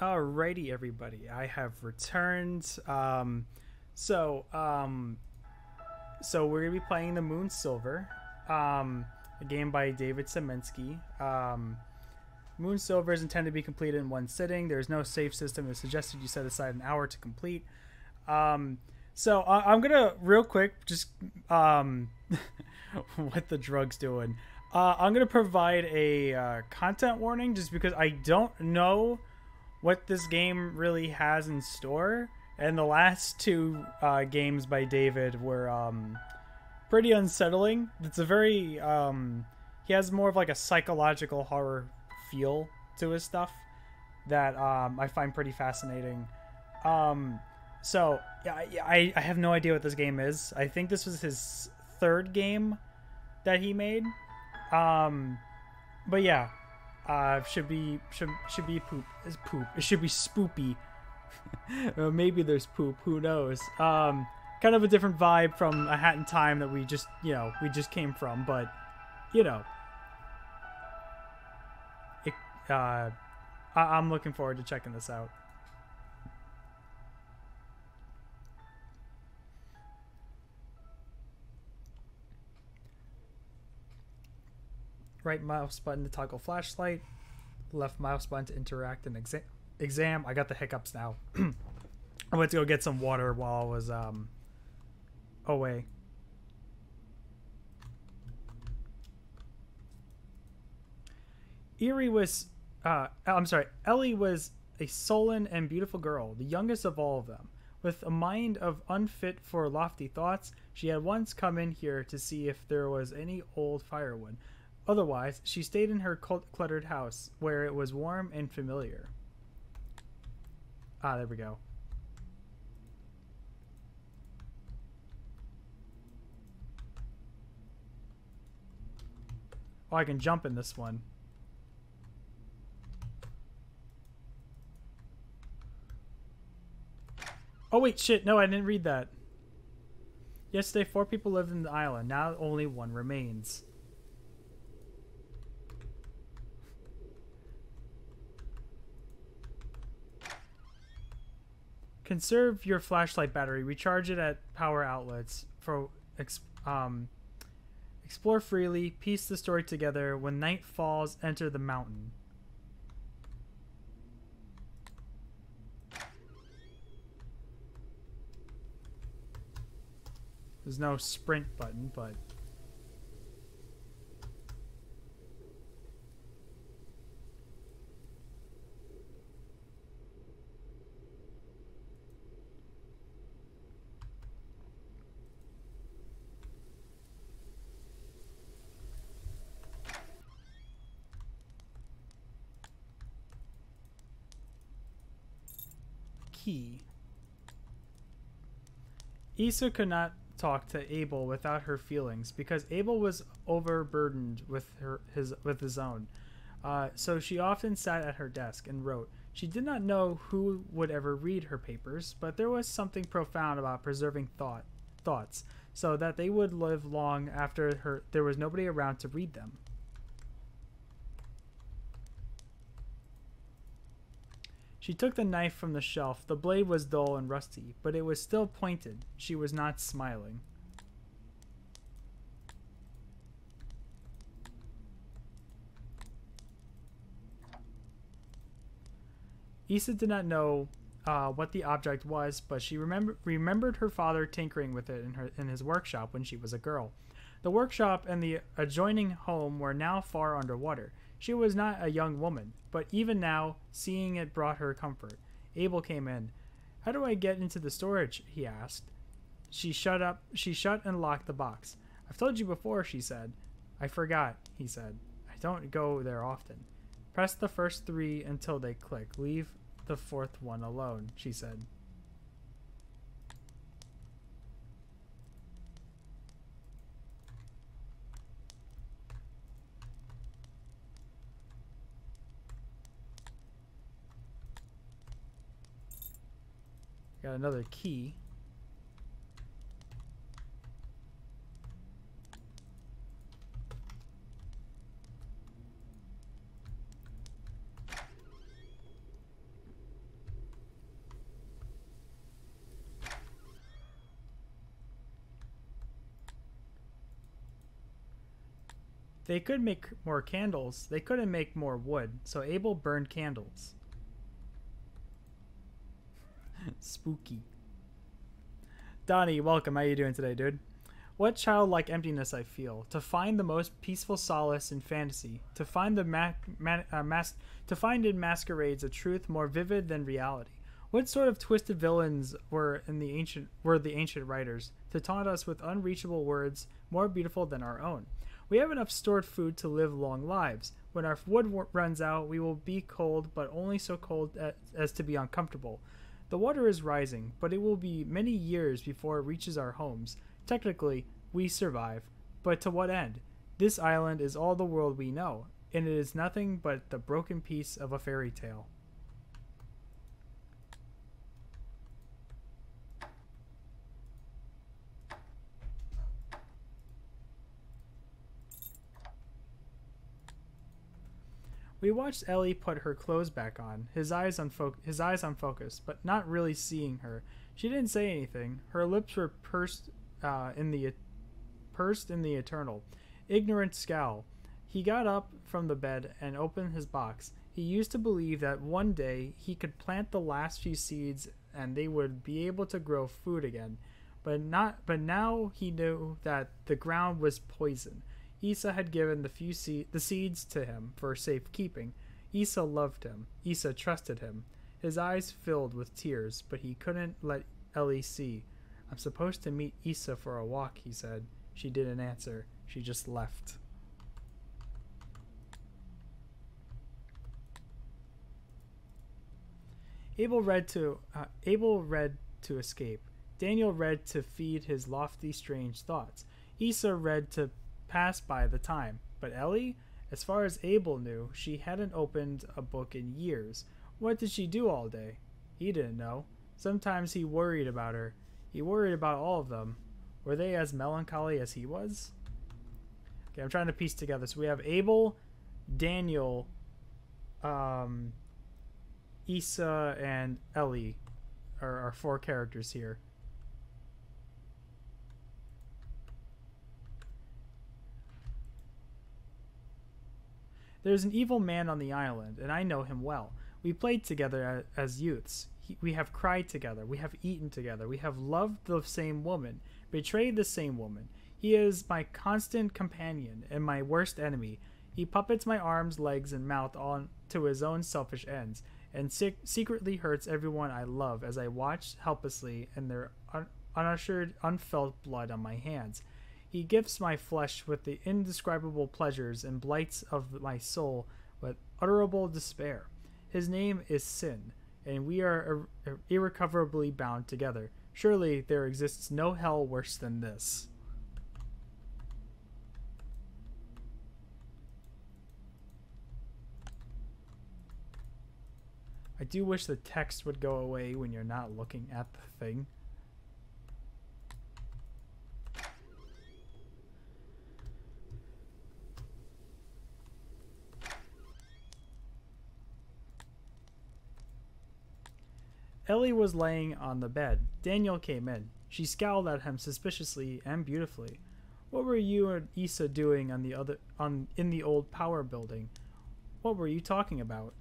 Alrighty, everybody. I have returned. So, um, so we're gonna be playing the Moon Silver, a game by David Semensky. Moon Silver is intended to be completed in one sitting. There is no save system. It's suggested you set aside an hour to complete. Um, I'm gonna real quick just what the drug's doing. I'm gonna provide a content warning just because I don't know what this game really has in store. And the last two games by David were pretty unsettling. It's a very he has more of like a psychological horror feel to his stuff that I find pretty fascinating. I have no idea what this game is. I think this was his third game that he made. But yeah, should be poop. Is poop. It should be spoopy. Maybe there's poop. Who knows? Kind of a different vibe from A Hat in Time that we just came from. But you know, it, I'm looking forward to checking this out. Right mouse button to toggle flashlight. Left mouse button to interact and exam. I got the hiccups now. I went to go get some water while I was away. Ellie was a sullen and beautiful girl, the youngest of all of them. With a mind of unfit for lofty thoughts, she had once come in here to see if there was any old firewood. Otherwise, she stayed in her cluttered house, where it was warm and familiar. Ah, there we go. Oh, I can jump in this one. Oh, wait, shit. No, I didn't read that. Yesterday, 4 people lived in the island. Now only 1 remains. Conserve your flashlight battery. Recharge it at power outlets. Explore freely. Piece the story together. When night falls, enter the mountain. There's no sprint button, but... key. Issa could not talk to Abel without her feelings because Abel was overburdened with his own. So she often sat at her desk and wrote. She did not know who would ever read her papers, but there was something profound about preserving thoughts so that they would live long after there was nobody around to read them. She took the knife from the shelf. The blade was dull and rusty, but it was still pointed. She was not smiling. Issa did not know what the object was, but she remembered her father tinkering with it in his workshop when she was a girl. The workshop and the adjoining home were now far underwater. She was not a young woman, but even now, seeing it brought her comfort. Abel came in. "How do I get into the storage?" he asked. She shut and locked the box. "I've told you before," she said. "I forgot," he said. "I don't go there often." "Press the first 3 until they click. Leave the 4th one alone," she said. Got another key. They could make more candles. They couldn't make more wood, so Abel burned candles. Spooky. Donnie, welcome. How you doing today, dude? What childlike emptiness I feel. To find the most peaceful solace in fantasy. To find to find in masquerades a truth more vivid than reality. What sort of twisted villains were the ancient writers to taunt us with unreachable words more beautiful than our own? We have enough stored food to live long lives. When our wood runs out, we will be cold, but only so cold as to be uncomfortable. The water is rising, but it will be many years before it reaches our homes. Technically, we survive, but to what end? This island is all the world we know, and it is nothing but the broken piece of a fairy tale. We watched Ellie put her clothes back on, his eyes unfocused, but not really seeing her. She didn't say anything. Her lips were pursed in the eternal, ignorant scowl. He got up from the bed and opened his box. He used to believe that one day he could plant the last few seeds and they would be able to grow food again. But now he knew that the ground was poison. Issa had given the seeds to him for safekeeping. Issa loved him. Issa trusted him. His eyes filled with tears, but he couldn't let Ellie see. I'm supposed to meet Issa for a walk, he said. She didn't answer. She just left. Abel read to escape. Daniel read to feed his lofty, strange thoughts. Issa read to pass by the time. But Ellie, as far as Abel knew, she hadn't opened a book in years. What did she do all day? He didn't know. Sometimes he worried about her. He worried about all of them. Were they as melancholy as he was? Okay, I'm trying to piece together. So we have Abel, Daniel, Issa, and Ellie are our four characters here. There's an evil man on the island, and I know him well. We played together as youths. We have cried together. We have eaten together. We have loved the same woman, betrayed the same woman. He is my constant companion and my worst enemy. He puppets my arms, legs, and mouth on to his own selfish ends, and secretly hurts everyone I love as I watch helplessly in their unushered, unfelt blood on my hands. He gifts my flesh with the indescribable pleasures and blights of my soul with utterable despair. His name is Sin, and we are irrecoverably bound together. Surely there exists no hell worse than this. I do wish the text would go away when you're not looking at the thing. Ellie was laying on the bed. Daniel came in. She scowled at him suspiciously and beautifully. What were you and Issa doing in the old power building? What were you talking about?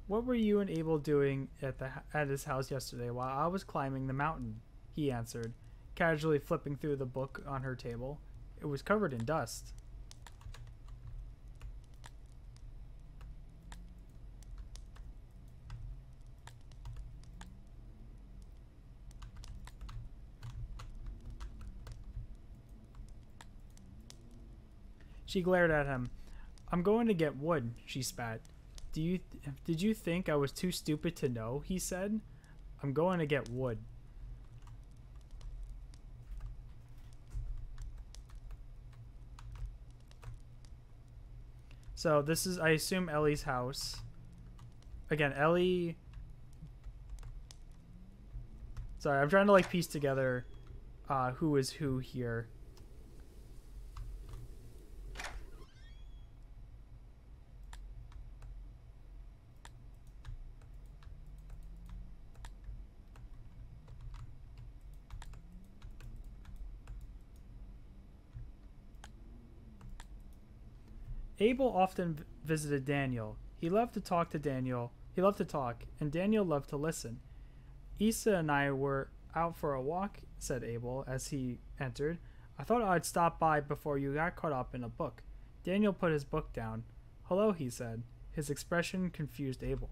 What were you and Abel doing at his house yesterday while I was climbing the mountain? He answered, casually flipping through the book on her table. It was covered in dust. She glared at him. I'm going to get wood, she spat. Did you think I was too stupid to know? He said. I'm going to get wood. So this is, I assume, Ellie's house. Again, Ellie... Sorry, I'm trying to like piece together who is who here. Abel often visited Daniel. He loved to talk to Daniel. He loved to talk, and Daniel loved to listen. Issa and I were out for a walk, said Abel as he entered. I thought I'd stop by before you got caught up in a book. Daniel put his book down. Hello, he said. His expression confused Abel.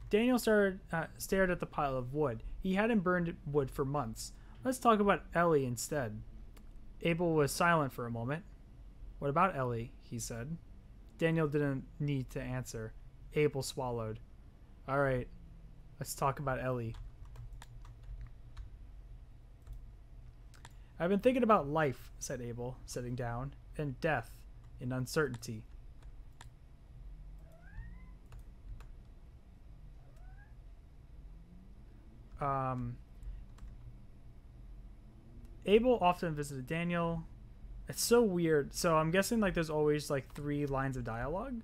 Daniel stared at the pile of wood. He hadn't burned wood for months. Let's talk about Ellie instead. Abel was silent for a moment. What about Ellie? He said. Daniel didn't need to answer. Abel swallowed. All right, let's talk about Ellie. I've been thinking about life, said Abel, sitting down, and death, and uncertainty. Abel often visited Daniel. It's so weird. So I'm guessing like there's always like 3 lines of dialogue.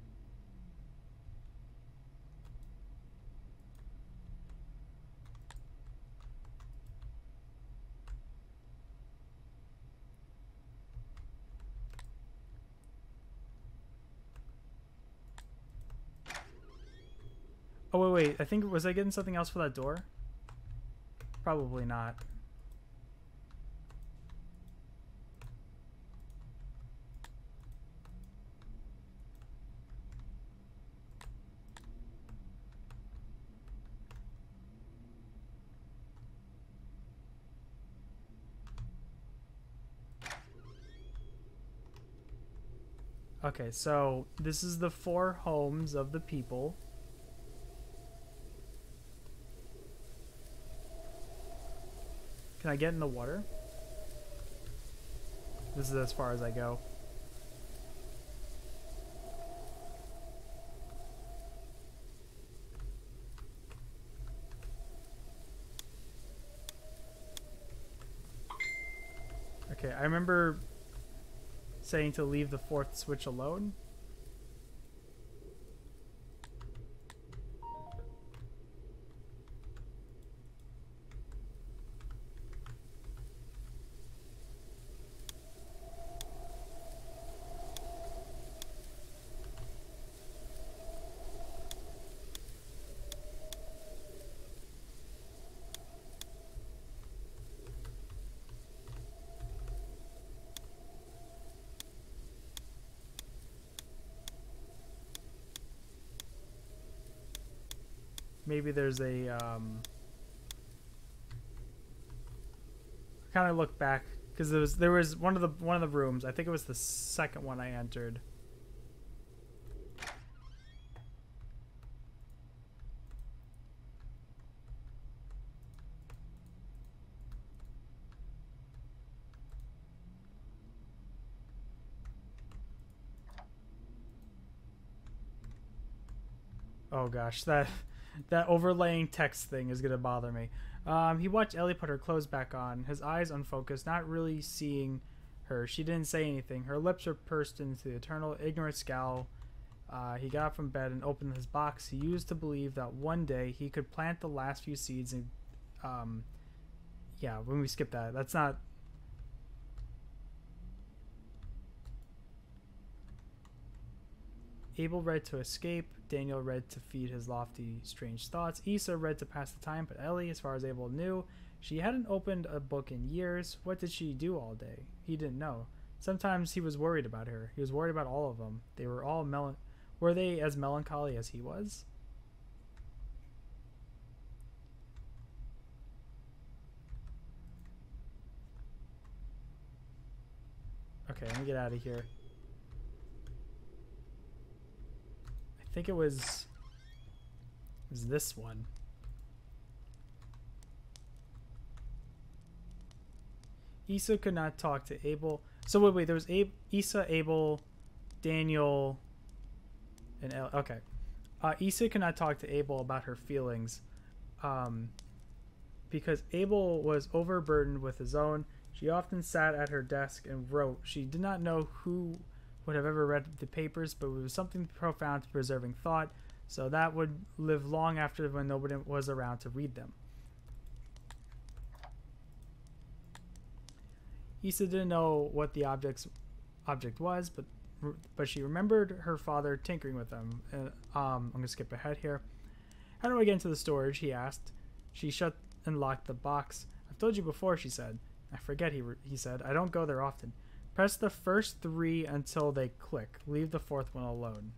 Oh, wait. I think, was I getting something else for that door? Probably not. Okay, so this is the 4 homes of the people. Can I get in the water? This is as far as I go. Okay, I remember saying to leave the 4th switch alone. Maybe there's a kind of look back because there was one of the rooms. I think it was the 2nd one I entered. Oh gosh, that overlaying text thing is gonna bother me. He watched Ellie put her clothes back on, his eyes unfocused, not really seeing her. She didn't say anything. Her lips were pursed into the eternal, ignorant scowl. He got up from bed and opened his box. He used to believe that one day he could plant the last few seeds and, yeah, when we skip that, that's not... Abel read to escape. Daniel read to feed his lofty, strange thoughts. Issa read to pass the time, but Ellie, as far as Abel knew, she hadn't opened a book in years. What did she do all day? He didn't know. Sometimes he was worried about her. He was worried about all of them. They were all were they as melancholy as he was? Okay, let me get out of here. I think it was this one. Issa could not talk to Abel. So wait, there was Issa, Abel, Daniel, and okay. Issa could not talk to Abel about her feelings, because Abel was overburdened with his own. She often sat at her desk and wrote. She did not know who would have ever read the papers, but it was something profound to preserving thought, so that would live long after when nobody was around to read them. Issa didn't know what the object was, but she remembered her father tinkering with them. I'm gonna skip ahead here. How do I get into the storage? He asked. She shut and locked the box. I've told you before, she said. I forget, he said. I don't go there often. Press the first 3 until they click. Leave the 4th one alone.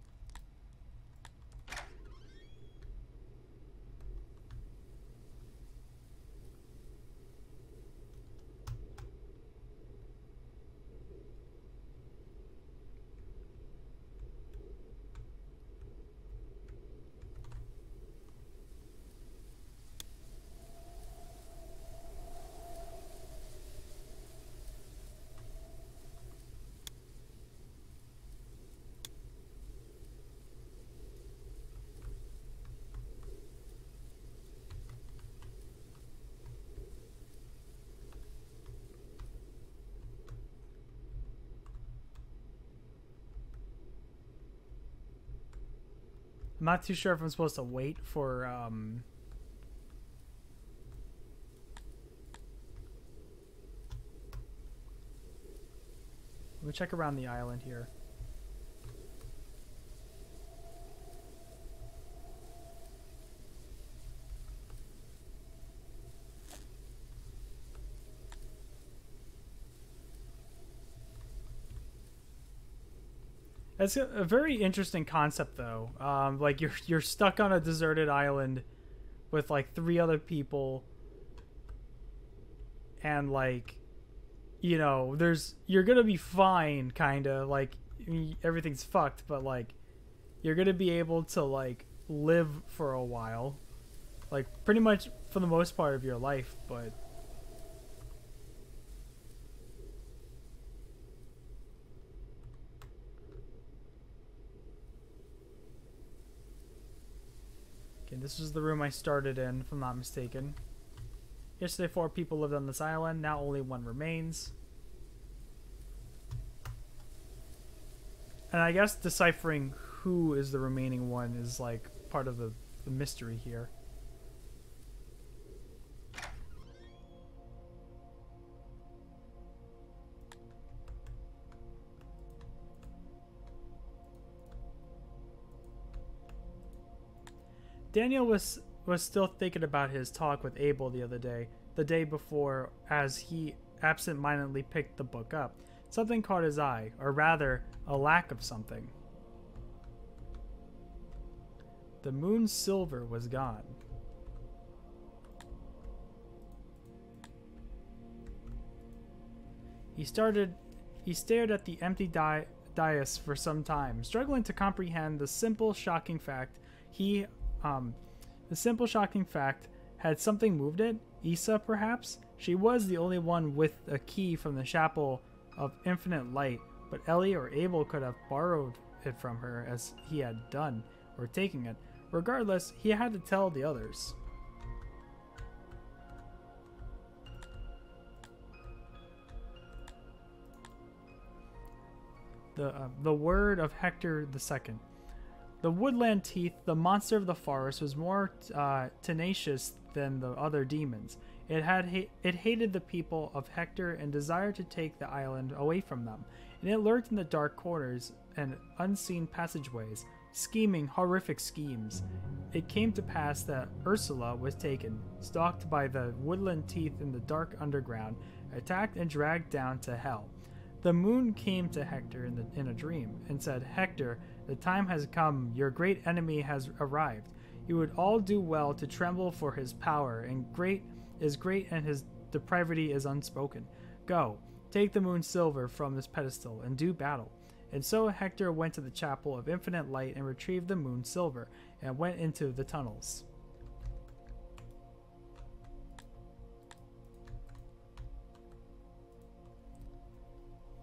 I'm not too sure if I'm supposed to wait for let me check around the island here. It's a very interesting concept, though. Like you're stuck on a deserted island with like 3 other people, and like, you know, you're gonna be fine, kind of like, I mean, everything's fucked, but like you're gonna be able to like live for a while, like pretty much for the most part of your life, but. This is the room I started in, if I'm not mistaken. Yesterday 4 people lived on this island, now only 1 remains. And I guess deciphering who is the remaining one is like part of the mystery here. Daniel was still thinking about his talk with Abel the day before, as he absent-mindedly picked the book up. Something caught his eye, or rather, a lack of something. The moon's silver was gone. He stared at the empty dais for some time, struggling to comprehend the simple, shocking fact had something moved it? Issa, perhaps? She was the only one with a key from the chapel of infinite light, but Ellie or Abel could have borrowed it from her as he had done, or taken it. Regardless, he had to tell the others. The word of Hector II. The woodland teeth, the monster of the forest, was more tenacious than the other demons. It hated the people of Hector and desired to take the island away from them, and it lurked in the dark corners and unseen passageways, scheming horrific schemes. It came to pass that Ursula was taken, stalked by the woodland teeth in the dark underground, attacked and dragged down to hell. The moon came to Hector in a dream and said, "Hector, the time has come. Your great enemy has arrived. You would all do well to tremble for his power, and great and his depravity is unspoken. Go, take the moon silver from this pedestal and do battle." And so Hector went to the chapel of infinite light and retrieved the moon silver and went into the tunnels.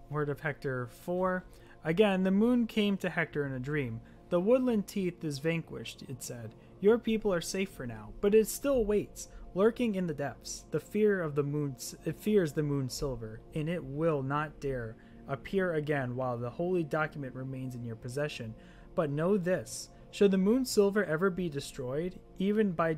Word of Hector 4. Again, the moon came to Hector in a dream. The woodland teeth is vanquished, it said. Your people are safe for now, but it still waits, lurking in the depths. It fears the moon silver, and it will not dare appear again while the holy document remains in your possession. But know this: should the moon silver ever be destroyed, even by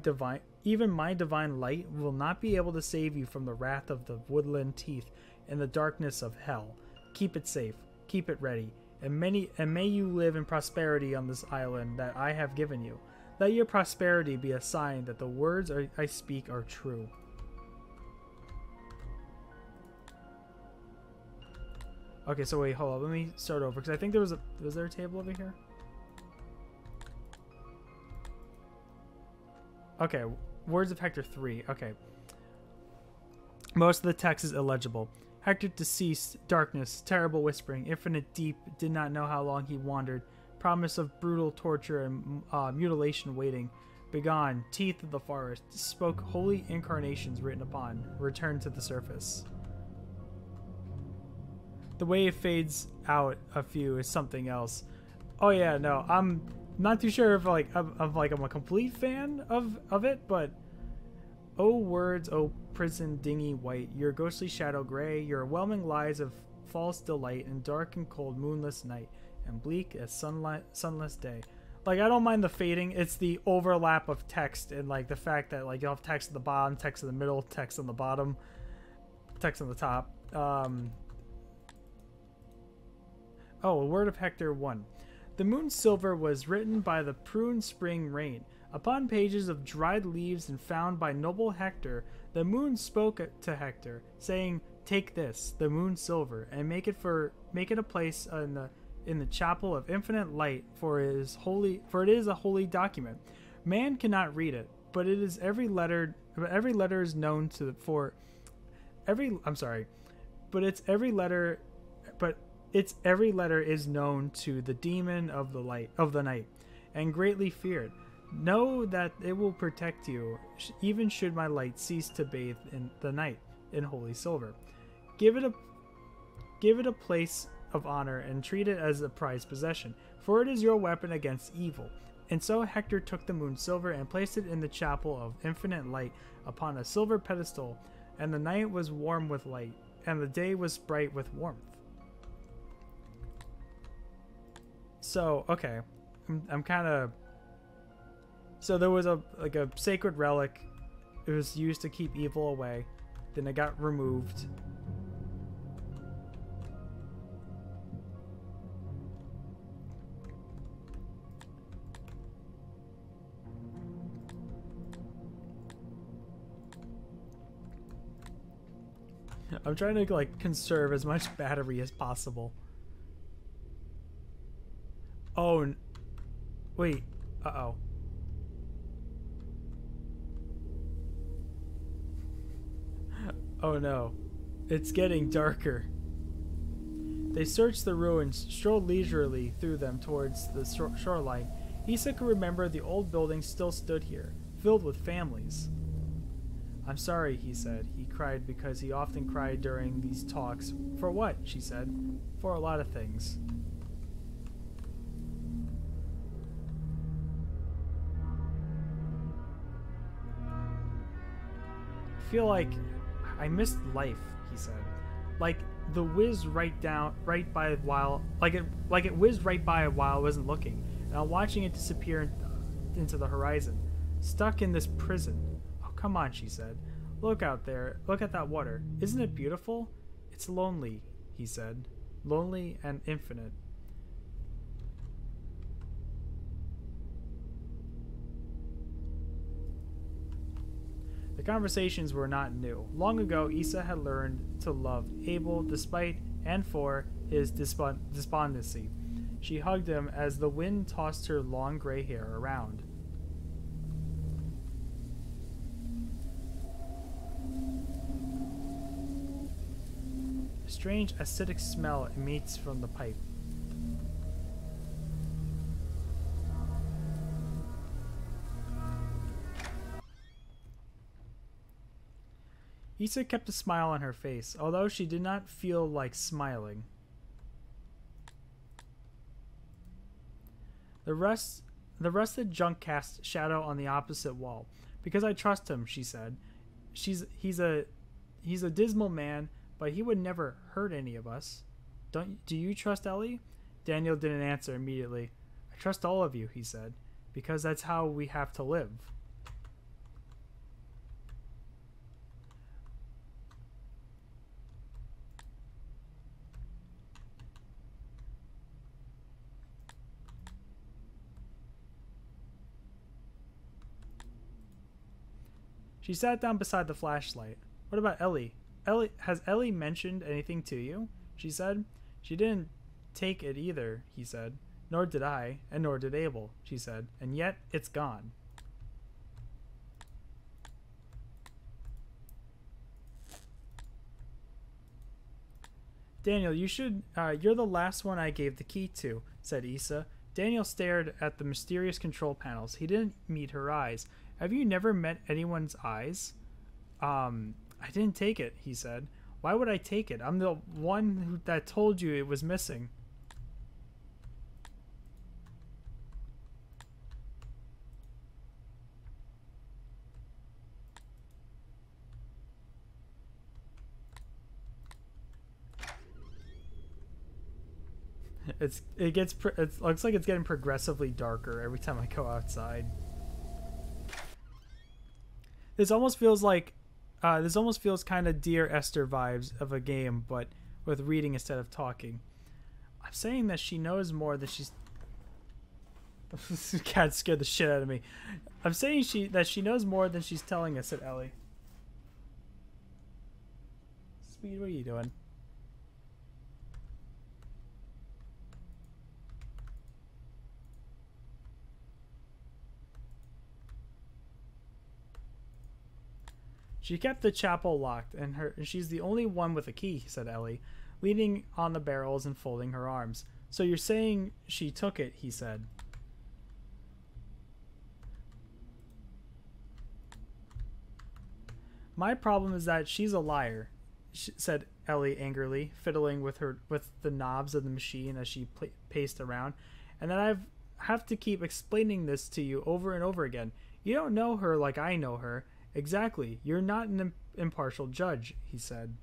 Even my divine light will not be able to save you from the wrath of the woodland teeth and the darkness of hell. Keep it safe, keep it ready, and may you live in prosperity on this island that I have given you. Let your prosperity be a sign that the words I speak are true. Okay, so wait, hold on. Let me start over because I think was there a table over here? Okay, words of Hector 3. Okay. Most of the text is illegible. Hector deceased, darkness, terrible whispering, infinite deep, did not know how long he wandered, promise of brutal torture and mutilation waiting, begone, teeth of the forest, spoke holy incarnations written upon, returned to the surface. The way it fades out a few is something else. Oh yeah, no, I'm not too sure if I'm a complete fan of it, but oh words, oh prison dingy white, your ghostly shadow gray, your whelming lies of false delight and dark and cold moonless night, and bleak as sunless day. Like, I don't mind the fading, it's the overlap of text and like the fact that like you'll have text at the bottom, text in the middle, text on the bottom, text on the top. Oh, a word of Hector 1. The moon silver was written by the prune spring rain. Upon pages of dried leaves and found by noble Hector, the moon spoke to Hector, saying, "Take this, the moon silver, and make it a place in the chapel of infinite light, for it is a holy document. Man cannot read it, but every letter is known to its every letter is known to the demon of the night, and greatly feared. Know that it will protect you, even should my light cease to bathe in the night in holy silver. Give it a place of honor and treat it as a prized possession, for it is your weapon against evil." And so Hector took the moon silver and placed it in the chapel of infinite light upon a silver pedestal, and the night was warm with light, and the day was bright with warmth. So, okay, I'm kind of... So there was a sacred relic. It was used to keep evil away. Then it got removed. I'm trying to like conserve as much battery as possible. Oh, wait. Uh-oh. Oh no. It's getting darker. They searched the ruins, strolled leisurely through them towards the shoreline. Issa could remember the old buildings still stood here, filled with families. "I'm sorry," he said. He cried because he often cried during these talks. "For what?" she said. "For a lot of things." "I feel like I missed life," he said. "Like the whiz right by while it whizzed right by while I wasn't looking, and I'm watching it disappear into the horizon. Stuck in this prison." "Oh, come on," she said. "Look out there. Look at that water. Isn't it beautiful?" "It's lonely," he said. "Lonely and infinite." The conversations were not new. Long ago, Issa had learned to love Abel despite and for his despondency. She hugged him as the wind tossed her long gray hair around. A strange acidic smell emanates from the pipe. Issa kept a smile on her face, although she did not feel like smiling. The rusted junk cast shadow on the opposite wall. "Because I trust him," she said. He's a dismal man, but he would never hurt any of us. Do you trust Ellie?" Daniel didn't answer immediately. "I trust all of you," he said, "because that's how we have to live." She sat down beside the flashlight. What about Ellie? Has Ellie mentioned anything to you? She said. She didn't take it either, he said. Nor did I, and nor did Abel, she said. And yet, it's gone. Daniel, you're the last one I gave the key to, said Issa. Daniel stared at the mysterious control panels. He didn't meet her eyes. Have you never met anyone's eyes? I didn't take it, he said. Why would I take it? I'm the one that told you it was missing. It looks like it's getting progressively darker every time I go outside. This almost feels kind of Dear Esther vibes of a game, but with reading instead of talking. I'm saying that she knows more than she's. This cat scared the shit out of me. I'm saying that she knows more than she's telling us, said Ellie. Speed, what are you doing? She kept the chapel locked, and she's the only one with a key, said Ellie, leaning on the barrels and folding her arms. So you're saying she took it, he said. My problem is that she's a liar, said Ellie angrily, fiddling with the knobs of the machine as she paced around, and then I have to keep explaining this to you over and over again. You don't know her like I know her. Exactly. You're not an impartial judge, he said.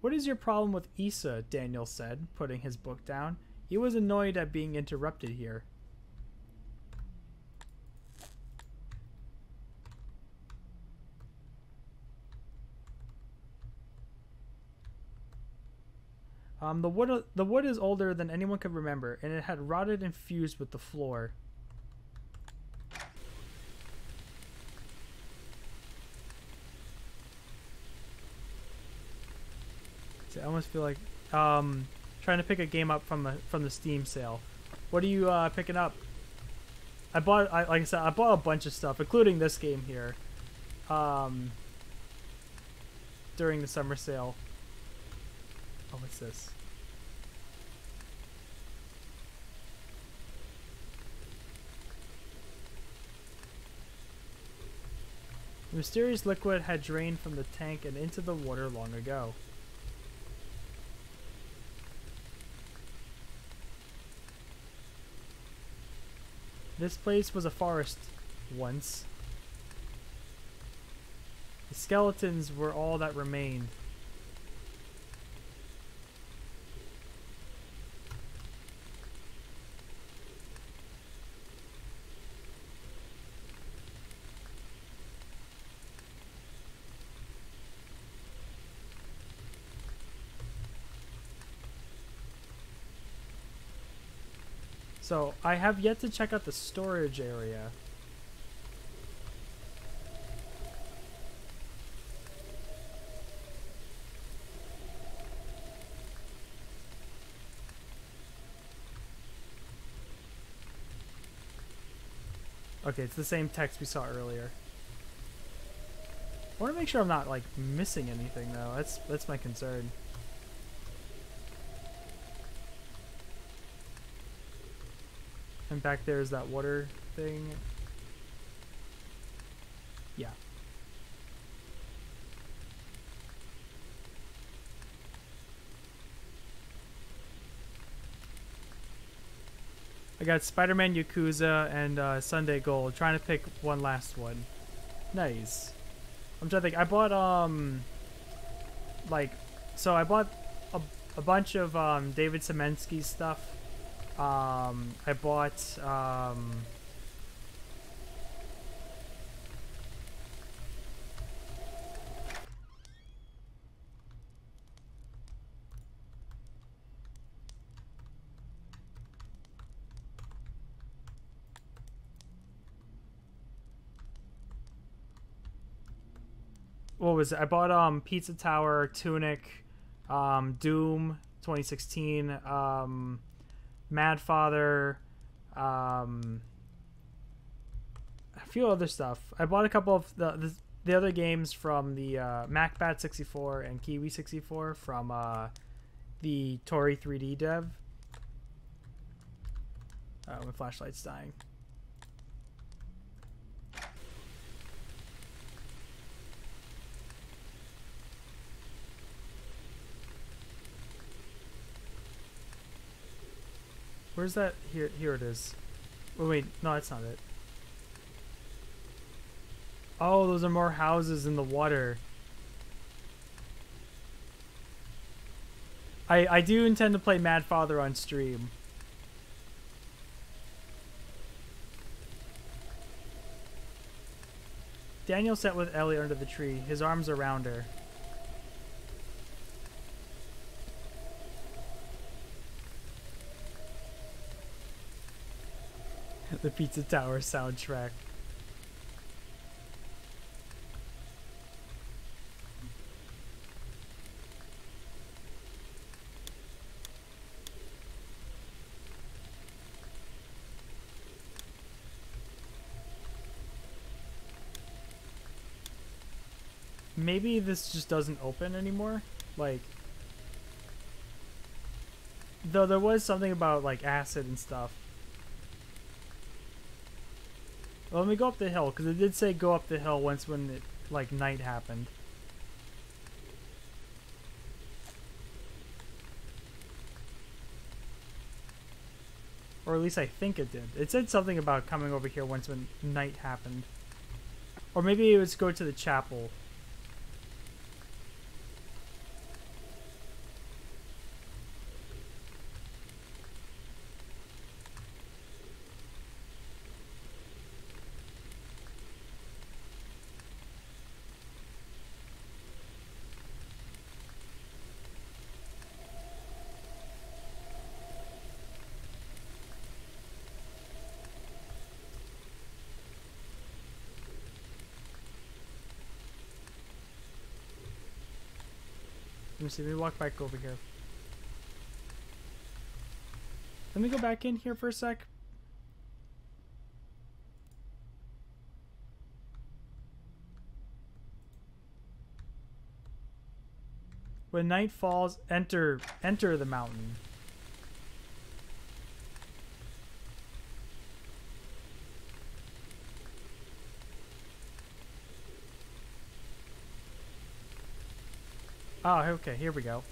What is your problem with Issa? Daniel said, putting his book down. He was annoyed at being interrupted here. The wood is older than anyone could remember, and it had rotted and fused with the floor. I almost feel like trying to pick a game up from the Steam sale. What are you picking up? Like I said, I bought a bunch of stuff, including this game here, during the summer sale. Oh, what's this? The mysterious liquid had drained from the tank and into the water long ago. This place was a forest once. The skeletons were all that remained. So, I have yet to check out the storage area. Okay, it's the same text we saw earlier. I want to make sure I'm not, like, missing anything, though. That's my concern. And back there is that water thing. Yeah. I got Spider-Man Yakuza and Sunday Gold. Trying to pick one last one. Nice. I'm trying to think. I bought I bought a bunch of David Semensky's stuff. I bought what was it? I bought Pizza Tower, Tunic, Doom 2016, Mad Father, a few other stuff. I bought a couple of the other games from the MacBat 64 and Kiwi 64 from the Tori 3D dev. My flashlight's dying. Where's that? Here it is. Oh, wait, no, that's not it. Oh, those are more houses in the water. I do intend to play Mad Father on stream. Daniel sat with Ellie under the tree, his arms around her. The Pizza Tower soundtrack. Maybe this just doesn't open anymore. Like, though there was something about like acid and stuff. Well, let me go up the hill, because it did say go up the hill once when it, like, night happened. Or at least I think it did. It said something about coming over here once when night happened. Or maybe it was go to the chapel. Let me see, let me walk back over here. Let me go back in here for a sec. When night falls, enter the mountain. Oh, okay, here we go.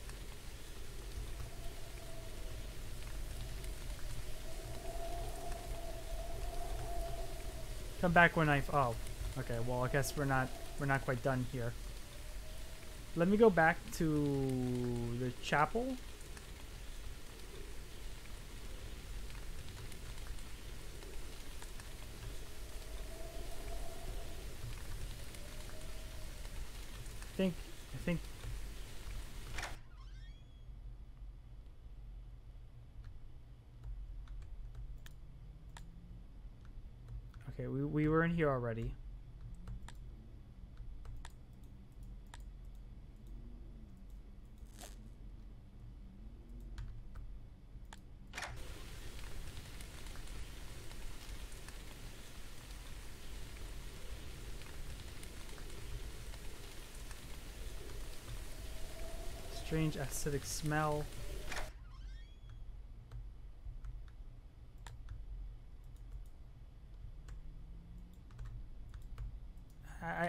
Come back when oh, okay, well, I guess we're not quite done here. Let me go back to the chapel. I think okay, we were in here already. Strange acidic smell.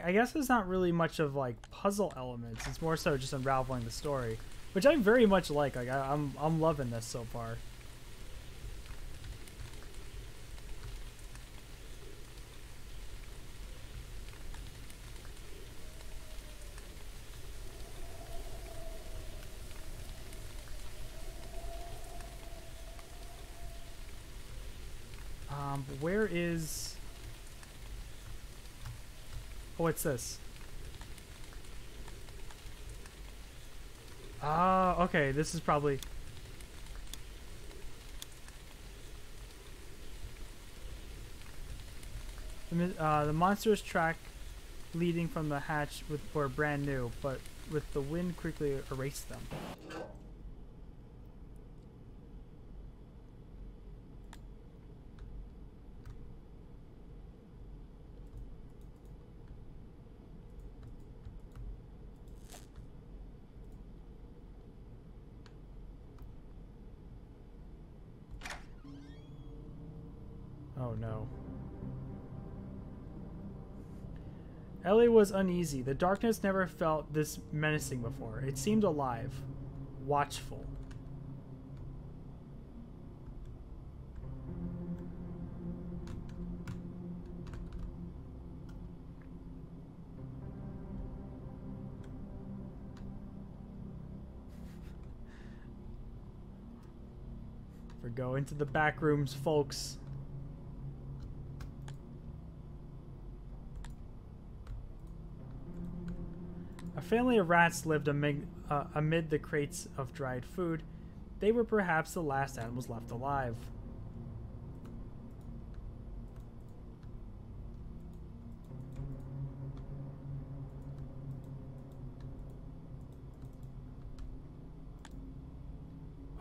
I guess there's not really much of like puzzle elements. It's more so just unraveling the story, which I very much like. Like I'm loving this so far. Where is... Oh, what's this? Ah, okay, this is probably... The monsters track leading from the hatch were brand new, but with the wind quickly erased them. Oh no. Ellie was uneasy. The darkness never felt this menacing before. It seemed alive, watchful. We're going to the back rooms, folks. A family of rats lived amid the crates of dried food. They were perhaps the last animals left alive.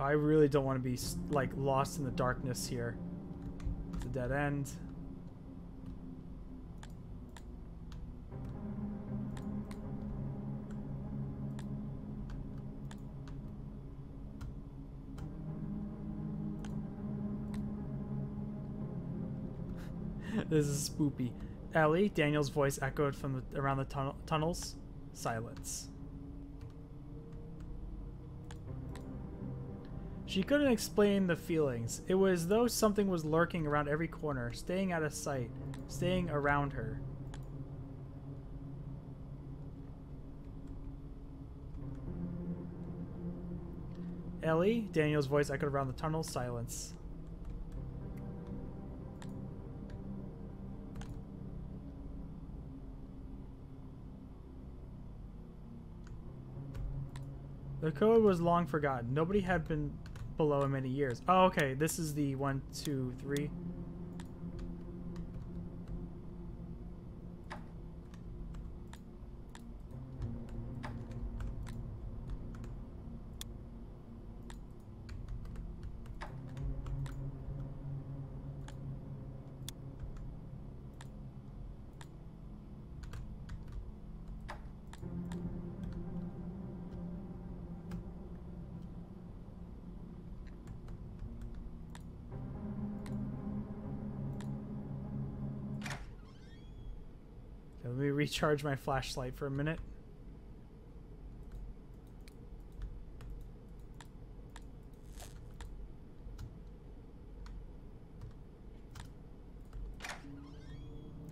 I really don't want to be like lost in the darkness here. It's a dead end. This is spoopy. Ellie, Daniel's voice echoed from around the tunnels. Silence. She couldn't explain the feelings. It was as though something was lurking around every corner, staying out of sight, staying around her. Ellie, Daniel's voice echoed around the tunnel. Silence. The code was long forgotten. Nobody had been below in many years. Oh, okay. This is the 1, 2, 3. Let me recharge my flashlight for a minute.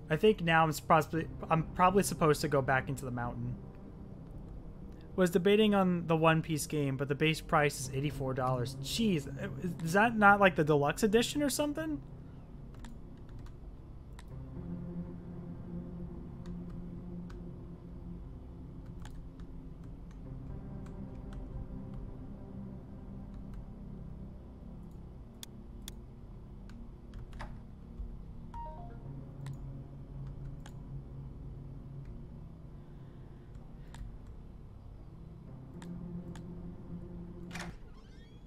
I think now I'm probably supposed to go back into the mountain. Was debating on the One Piece game, but the base price is $84. Jeez, is that not like the deluxe edition or something?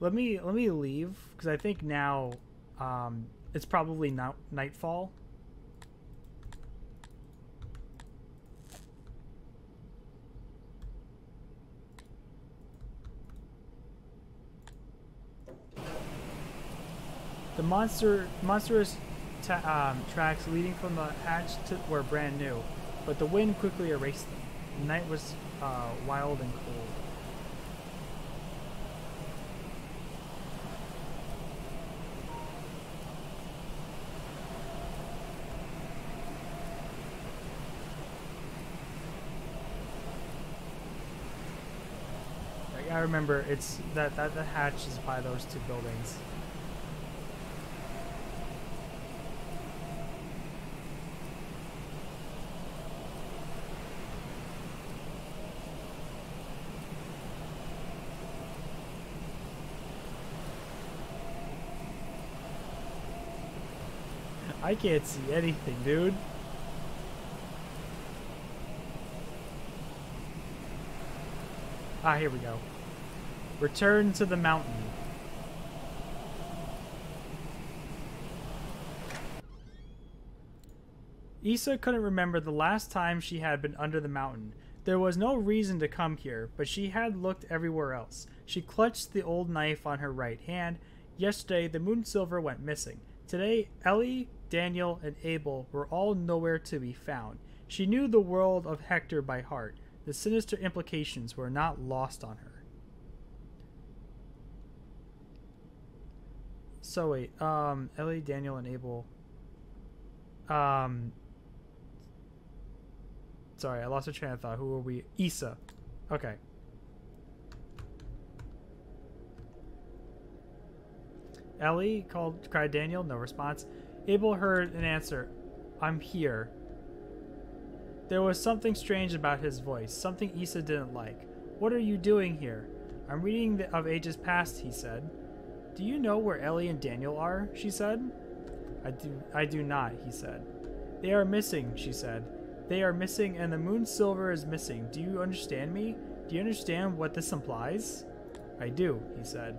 Let me leave because I think now it's probably now nightfall. The monstrous tracks leading from the hatch were brand new, but the wind quickly erased them. The night was wild and cold. I remember it's that the hatch is by those two buildings. I can't see anything, dude. Ah, here we go. Return to the mountain. Issa couldn't remember the last time she had been under the mountain. There was no reason to come here, but she had looked everywhere else. She clutched the old knife on her right hand. Yesterday, the moon silver went missing. Today, Ellie, Daniel, and Abel were all nowhere to be found. She knew the world of Hector by heart. The sinister implications were not lost on her. So wait, Ellie, Daniel, and Abel. Sorry, I lost a train of thought. Who are we? Issa. Okay. Ellie cried Daniel. No response. Abel heard an answer. I'm here. There was something strange about his voice, something Issa didn't like. What are you doing here? I'm reading of ages past, he said. Do you know where Ellie and Daniel are? She said. I do not, he said. They are missing, she said. They are missing and the moon silver is missing. Do you understand me? Do you understand what this implies? I do, he said.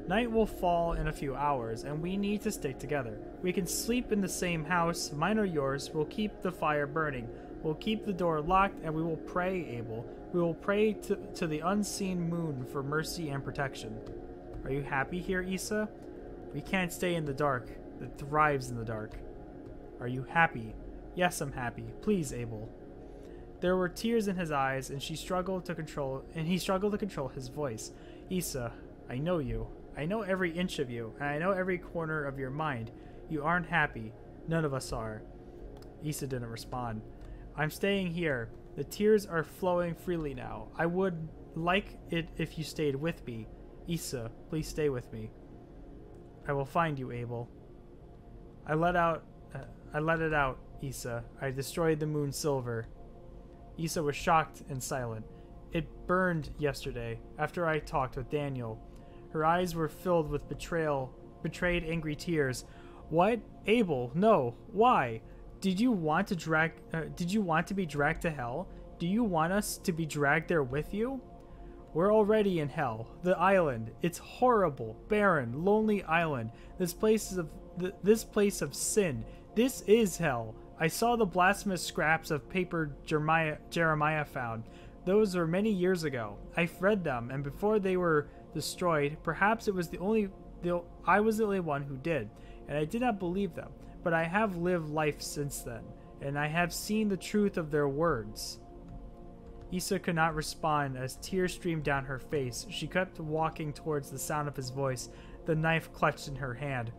Night will fall in a few hours, and we need to stick together. We can sleep in the same house, mine or yours. We'll keep the fire burning. We'll keep the door locked, and we will pray, Abel. We will pray to the unseen moon for mercy and protection. Are you happy here, Issa? We can't stay in the dark. It thrives in the dark. Are you happy? Yes, I'm happy. Please, Abel. There were tears in his eyes, and he struggled to control his voice. Issa, I know you. I know every inch of you, and I know every corner of your mind. You aren't happy. None of us are. Issa didn't respond. I'm staying here. The tears are flowing freely now. I would like it if you stayed with me. Issa, please stay with me. I will find you, Abel. I let it out, Issa. I destroyed the moon silver. Issa was shocked and silent. It burned yesterday, after I talked with Daniel. Her eyes were filled with betrayed angry tears. What? Abel, no. Why? Did you want to be dragged to hell? Do you want us to be dragged there with you? We're already in hell. The island. It's horrible, barren, lonely island. This place of sin. This is hell. I saw the blasphemous scraps of paper Jeremiah found. Those were many years ago. I've read them, and before they were destroyed, perhaps I was the only one who did, and I did not believe them. But I have lived life since then, and I have seen the truth of their words. Issa could not respond as tears streamed down her face. She kept walking towards the sound of his voice, the knife clutched in her hand.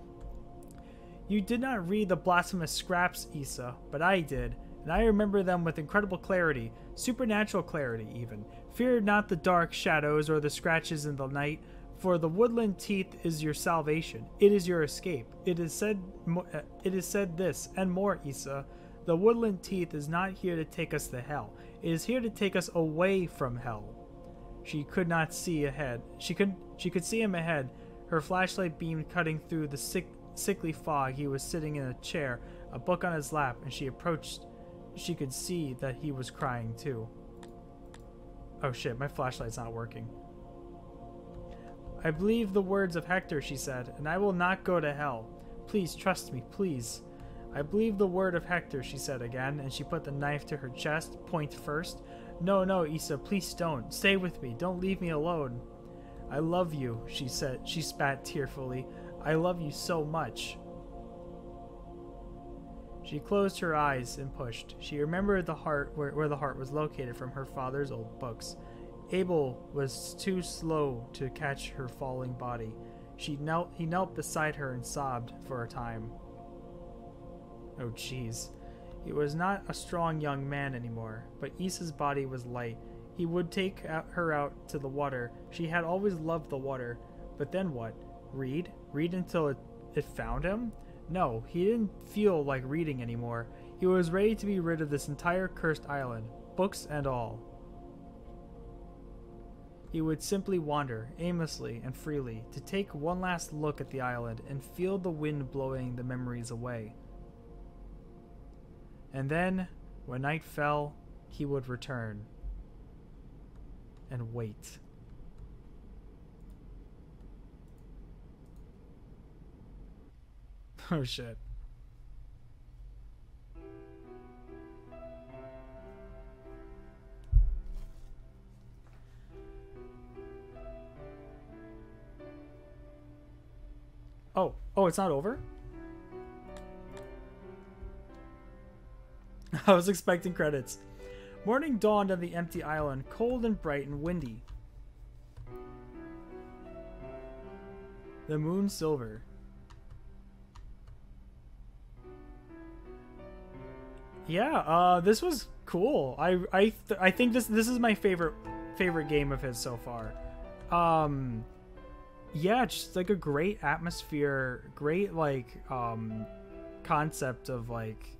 You did not read the blasphemous scraps, Issa, but I did, and I remember them with incredible clarity, supernatural clarity even. Fear not the dark shadows or the scratches in the night, for the woodland teeth is your salvation. It is your escape. It is said this, and more, Issa. The woodland teeth is not here to take us to hell. It is here to take us away from hell. She could not see ahead. She could see him ahead, her flashlight beam cutting through the sickly fog. He was sitting in a chair, a book on his lap, and she approached. She could see that he was crying too. Oh shit, my flashlight's not working. I believe the words of Hector, she said, and I will not go to hell. Please trust me, please. I believe the word of Hector, she said again, and she put the knife to her chest, point first. No, no, Issa, please don't. Stay with me. Don't leave me alone. I love you, she said. She spat tearfully. I love you so much. She closed her eyes and pushed. She remembered the heart where the heart was located from her father's old books. Abel was too slow to catch her falling body. He knelt beside her and sobbed for a time. Oh jeez. He was not a strong young man anymore, but Issa's body was light. He would take her out to the water. She had always loved the water. But then what? Read? Read until it found him? No, he didn't feel like reading anymore. He was ready to be rid of this entire cursed island, books and all. He would simply wander, aimlessly and freely, to take one last look at the island and feel the wind blowing the memories away. And then, when night fell, he would return. and wait. Oh shit. Oh, it's not over? I was expecting credits. Morning dawned on the empty island, cold and bright and windy. The moon silver. Yeah, this was cool. I think this is my favorite game of his so far. Yeah, just like a great atmosphere, great like concept of like,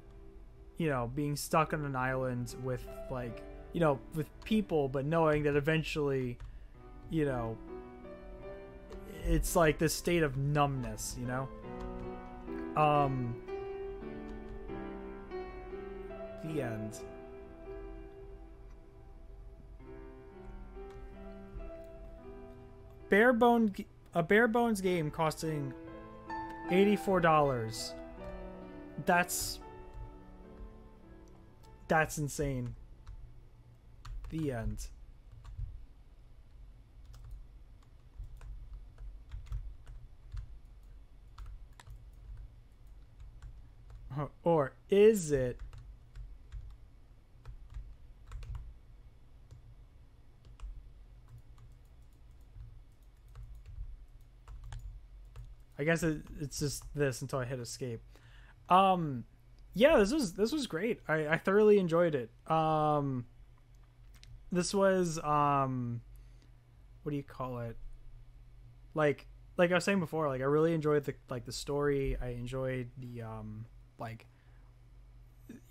you know, being stuck on an island with like, you know, with people, but knowing that eventually, you know, it's like this state of numbness, you know. The end. A bare bones game costing $84. That's insane. The end. Or is it? I guess it's just this until I hit escape. Yeah, this was great. I thoroughly enjoyed it. This was what do you call it? Like I was saying before, like I really enjoyed the story. I enjoyed the like,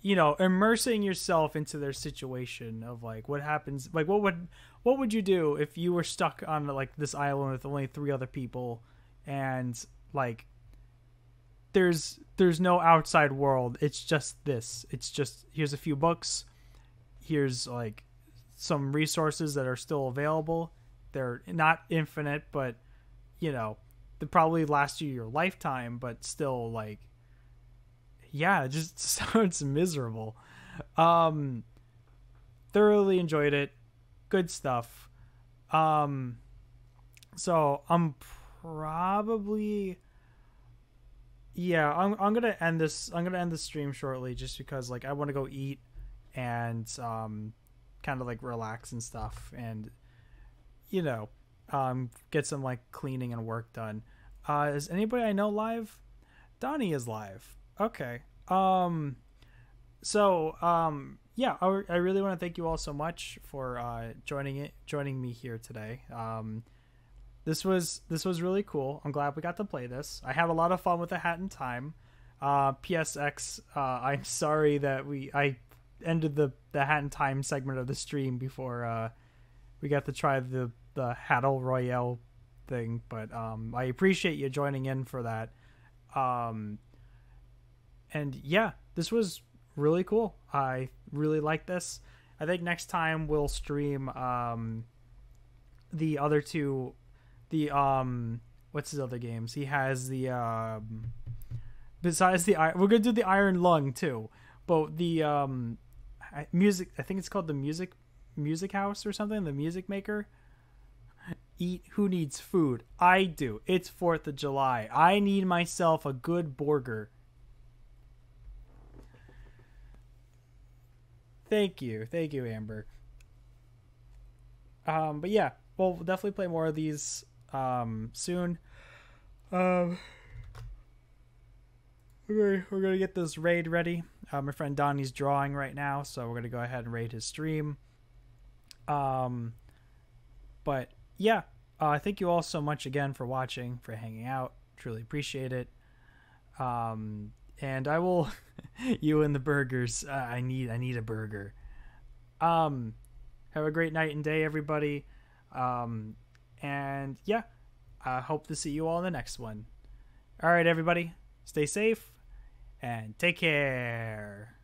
you know, immersing yourself into their situation of like what happens, like what would you do if you were stuck on like this island with only 3 other people, and like there's no outside world. It's just this. It's just, here's a few books, here's like some resources that are still available. They're not infinite, but you know, they probably last you your lifetime, but still like, yeah, it just sounds miserable. Thoroughly enjoyed it. Good stuff. So I'm probably, yeah, I'm gonna end this. I'm gonna end the stream shortly, just because like I want to go eat and kind of like relax and stuff, and you know, get some like cleaning and work done. Is anybody I know live? Donnie is live. Okay. Yeah, I really want to thank you all so much for joining me here today. This was really cool. I'm glad we got to play this. I had a lot of fun with the Hat in Time. PSX, I'm sorry that I ended the Hat in Time segment of the stream before we got to try the Hattle Royale thing, but I appreciate you joining in for that. And yeah, this was really cool. I really like this. I think next time we'll stream the other two, the what's his other games? He has the besides the we're gonna do the Iron Lung too, but the music, I think it's called the music house or something, the music maker. Eat, who needs food? I do. It's 4th of July. I need myself a good burger. Thank you, Amber. But yeah, we'll definitely play more of these soon. We're gonna get this raid ready. My friend Donnie's drawing right now, so we're gonna go ahead and raid his stream. But yeah, thank you all so much again for watching, for hanging out. Truly appreciate it. And I will you and the burgers. I need a burger. Have a great night and day, everybody. And yeah, I hope to see you all in the next one. All right, everybody, stay safe and take care.